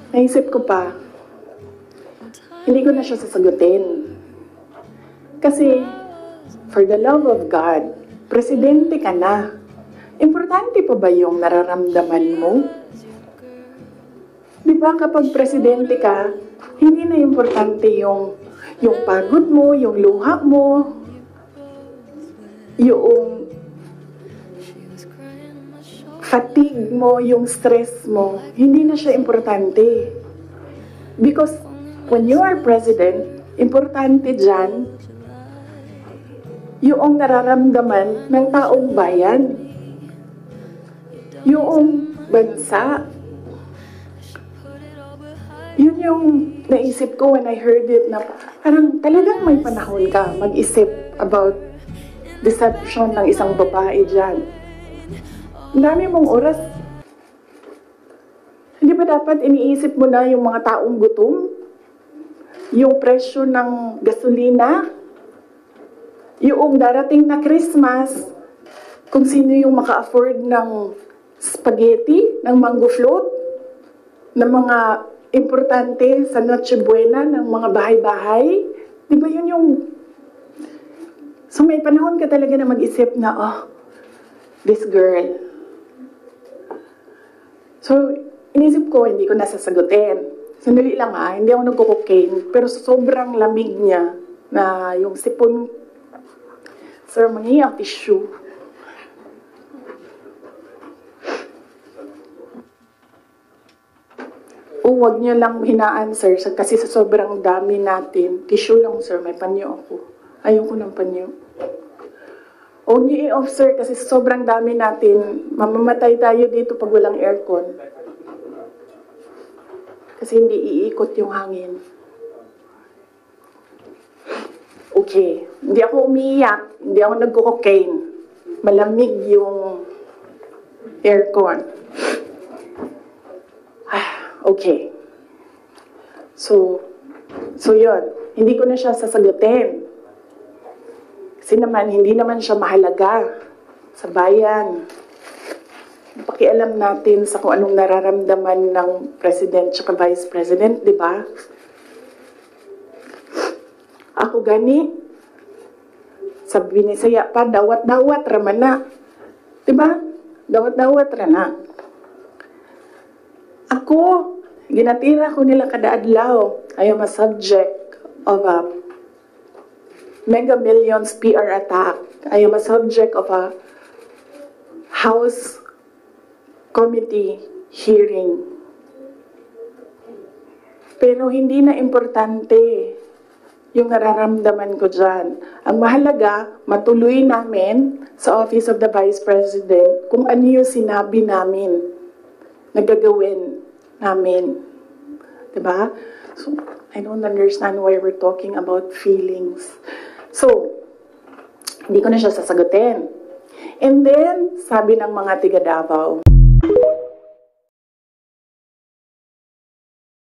naisip ko pa, hindi ko na siya sasagutin. Kasi, for the love of God, presidente ka na. Importante pa ba yung nararamdaman mo? Di ba kapag presidente ka, hindi na importante yung pagod mo, yung luha mo, yung fatigue mo, yung stress mo, hindi na siya importante. Because when you are president, importante dyan yung nararamdaman ng taong bayan, yung bansa. Yun yung naisip ko when I heard it, na parang talagang may panahon ka mag-isip about deception ng isang babae dyan. Ang dami mong oras. Hindi ba dapat iniisip mo na yung mga taong gutom? Yung presyo ng gasolina? Yung darating na Christmas? Kung sino yung maka-afford ng spaghetti, ng mango float, ng mga importante sa Noche Buena, ng mga bahay-bahay? Di ba yun yung... So may panahon ka talaga na mag-isip na, oh, this girl. So, inisip ko, hindi ko nasasagutin. Sandali lang hindi ako nagko-cocaine, pero sobrang lamig niya na yung sipon. Sir, mangingi ang tissue. Huwag niyo lang hinaan, sir, kasi sa sobrang dami natin. Tissue lang, sir, may panyo ako. Ayoko ng panyo. Huwag niyo i-off, sir, kasi sa sobrang dami natin, mamamatay tayo dito pag walang aircon. Kasi hindi iikot yung hangin. Okay. Hindi ako umiiyak. Hindi ako nagko-cocaine. Malamig yung aircon. Okay. So yun. Hindi ko na siya sasagutin. Kasi naman, hindi naman siya mahalaga sa bayan. Pakialam natin sa kung anong nararamdaman ng president at vice president, di ba? Ako gani, sa Binisaya pa, dawat-dawat raman na. Di ba? Dawat-dawat raman na. Ako, ginatira ko nila kada adlaw. I am a subject of a Mega Millions PR attack. I am a subject of a House Committee hearing. Pero hindi na importante yung nararamdaman ko dyan. Ang mahalaga, matuloy namin sa Office of the Vice President kung ano yung sinabi namin na gagawin namin. Diba? So, I don't understand why we're talking about feelings. So, hindi ko na siya sasagutin. And then, sabi ng mga tiga Davao,